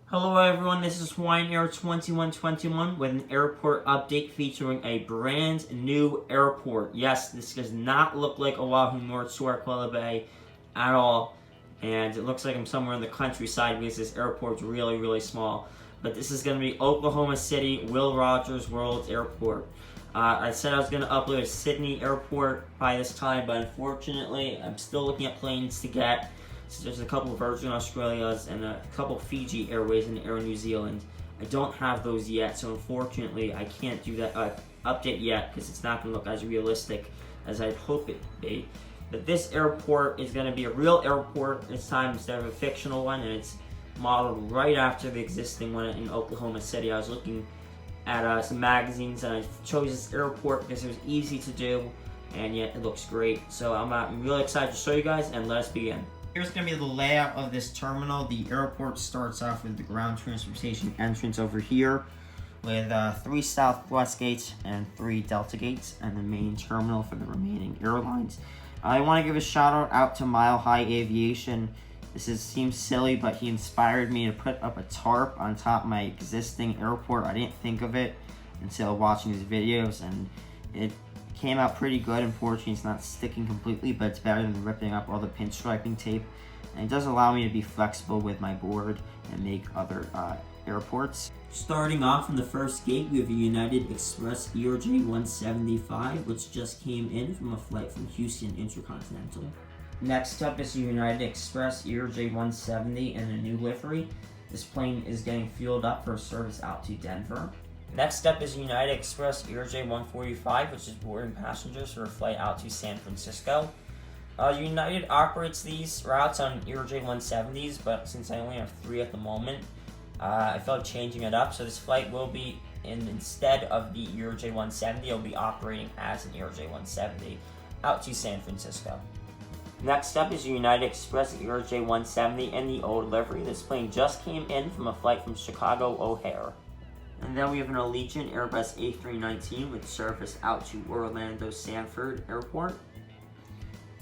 Hello everyone, this is Hawaiian Air 2121 with an airport update featuring a brand new airport. Yes, this does not look like Oahu, North Shore, Kula Bay at all. And it looks like I'm somewhere in the countryside because this airport's really small. But this is going to be Oklahoma City, Will Rogers World Airport. I said I was going to upload a Sydney airport by this time, but unfortunately I'm still looking at planes to get. So there's a couple of Virgin Australias and a couple Fiji Airways and Air New Zealand. I don't have those yet, so unfortunately I can't do that update yet because it's not going to look as realistic as I'd hope it be. But this airport is going to be a real airport this time instead of a fictional one, and it's modeled right after the existing one in Oklahoma City. I was looking at some magazines and I chose this airport because it was easy to do, and yet it looks great. So I'm really excited to show you guys, and let us begin. Here's going to be the layout of this terminal. The airport starts off with the ground transportation entrance over here with 3 Southwest gates and 3 Delta gates, and the main terminal for the remaining airlines. I want to give a shout out to Mile High Aviation. Seems silly, but he inspired me to put up a tarp on top of my existing airport. I didn't think of it until watching his videos, and it came out pretty good. Unfortunately, it's not sticking completely, but it's better than ripping up all the pinstriping tape. And it does allow me to be flexible with my board and make other airports. Starting off from the first gate, we have a United Express ERJ 175, which just came in from a flight from Houston Intercontinental. Next up is a United Express ERJ 170 in a new livery. This plane is getting fueled up for a service out to Denver. Next up is United Express ERJ 145, which is boarding passengers for a flight out to San Francisco. United operates these routes on ERJ 170s, but since I only have 3 at the moment, I felt changing it up. So this flight will be, instead of the ERJ 170, it'll be operating as an ERJ 170 out to San Francisco. Next up is United Express ERJ 170 in the old livery. This plane just came in from a flight from Chicago O'Hare. And then we have an Allegiant Airbus A319 with service out to Orlando Sanford Airport.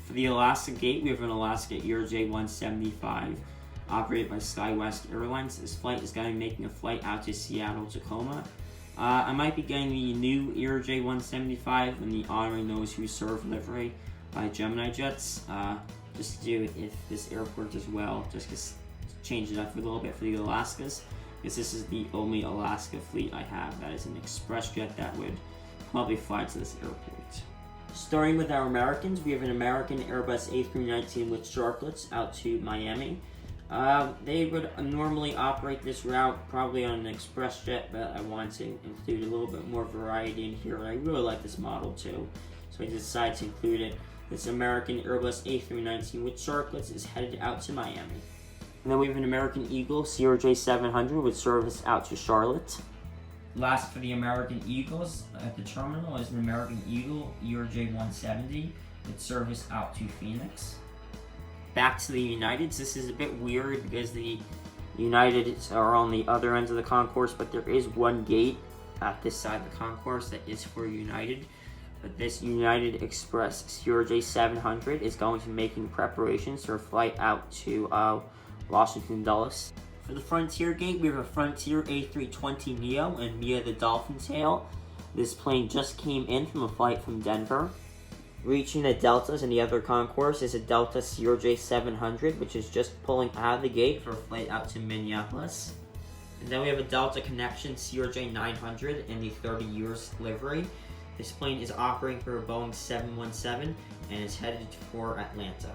For the Alaska gate, we have an Alaska ERJ 175 operated by SkyWest Airlines. This flight is going to be making a flight out to Seattle, Tacoma. I might be getting the new ERJ 175 in the Honoring Those Who Serve livery by GeminiJets, just to do if this airport does well, just to change it up a little bit for the Alaskas. Because this is the only Alaska fleet I have that is an express jet that would probably fly to this airport. Starting with our Americans, we have an American Airbus A319 with Sharklets out to Miami. They would normally operate this route probably on an express jet, but I wanted to include a little bit more variety in here, and I really like this model too, so I decided to include it. This American Airbus A319 with Sharklets is headed out to Miami. And then we have an American Eagle CRJ 700 with service out to Charlotte. Last for the American Eagles at the terminal is an American Eagle ERJ 170 with service out to Phoenix. Back to the Uniteds. This is a bit weird because the Uniteds are on the other ends of the concourse, but there is one gate at this side of the concourse that is for United. But this United Express CRJ 700 is going to be making preparations for a flight out to Washington Dulles. For the Frontier gate, we have a Frontier A320 Neo and Mia the Dolphin Tail. This plane just came in from a flight from Denver. Reaching the Deltas and the other concourse is a Delta CRJ 700, which is just pulling out of the gate for a flight out to Minneapolis. And then we have a Delta Connection CRJ 900 in the 30 years livery. This plane is operating for a Boeing 717 and is headed for Atlanta.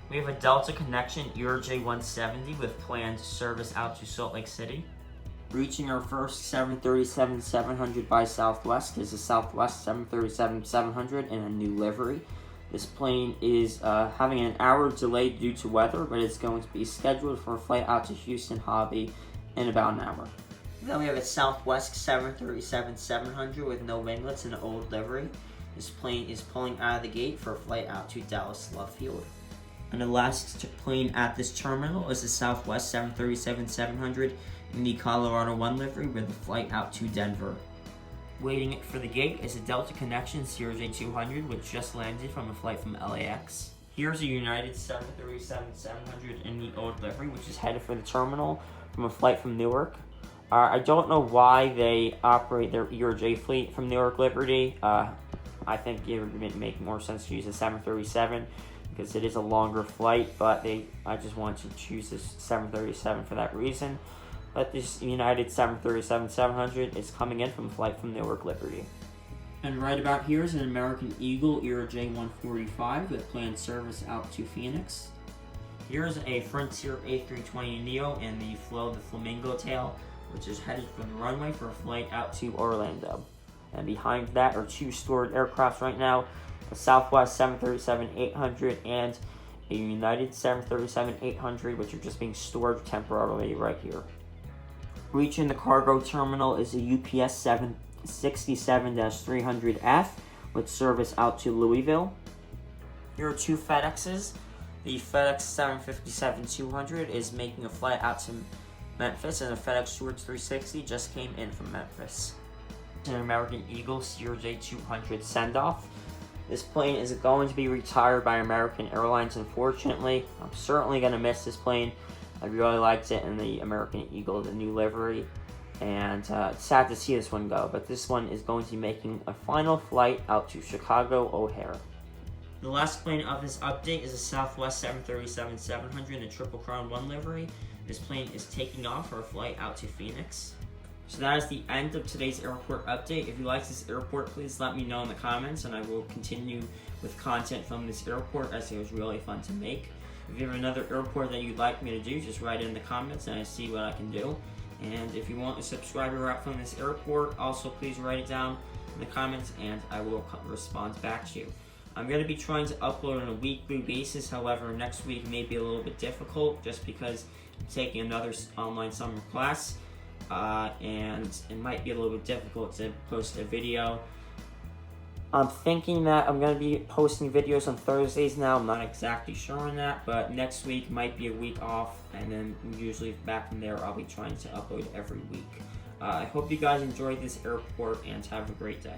We have a Delta Connection ERJ 170 with planned service out to Salt Lake City. Reaching our first 737-700 by Southwest is a Southwest 737-700 in a new livery. This plane is having an hour delay due to weather, but it's going to be scheduled for a flight out to Houston Hobby in about an hour. Then we have a Southwest 737-700 with no winglets and an old livery. This plane is pulling out of the gate for a flight out to Dallas Love Field. And the last plane at this terminal is the Southwest 737-700 in the Colorado 1 livery with a flight out to Denver. Waiting for the gate is a Delta Connection CRJ 200, which just landed from a flight from LAX. Here's a United 737-700 in the old livery, which is headed for the terminal from a flight from Newark. I don't know why they operate their ERJ fleet from Newark Liberty. I think it would make more sense to use a 737 because it is a longer flight, but I just wanted to choose this 737 for that reason. But this United 737-700 is coming in from a flight from Newark Liberty. And right about here is an American Eagle ERJ 145 with planned service out to Phoenix. Here's a Frontier A320neo in the Flamingo tail, which is headed from the runway for a flight out to Orlando. And behind that are two stored aircrafts right now, a Southwest 737-800 and a United 737-800, which are just being stored temporarily right here. Reaching the cargo terminal is a UPS 767-300F with service out to Louisville. Here are two FedExes. The FedEx 757-200 is making a flight out to Memphis, and the FedEx Stewart 360 just came in from Memphis. An American Eagle CRJ-200 send-off. This plane is going to be retired by American Airlines, unfortunately. I'm certainly going to miss this plane. I really liked it in the American Eagle, the new livery, and it's sad to see this one go, but this one is going to be making a final flight out to Chicago O'Hare. The last plane of this update is a Southwest 737-700 in a Triple Crown 1 livery. This plane is taking off for a flight out to Phoenix. So that is the end of today's airport update. If you like this airport, please let me know in the comments, and I will continue with content from this airport as it was really fun to make. If you have another airport that you'd like me to do, just write it in the comments and I see what I can do. And if you want a subscriber wrap from this airport, also please write it down in the comments and I will respond back to you. I'm going to be trying to upload on a weekly basis, however next week may be a little bit difficult just because I'm taking another online summer class and it might be a little bit difficult to post a video. I'm thinking that I'm going to be posting videos on Thursdays now. I'm not exactly sure on that, but next week might be a week off, and then usually back from there I'll be trying to upload every week. I hope you guys enjoyed this airport and have a great day.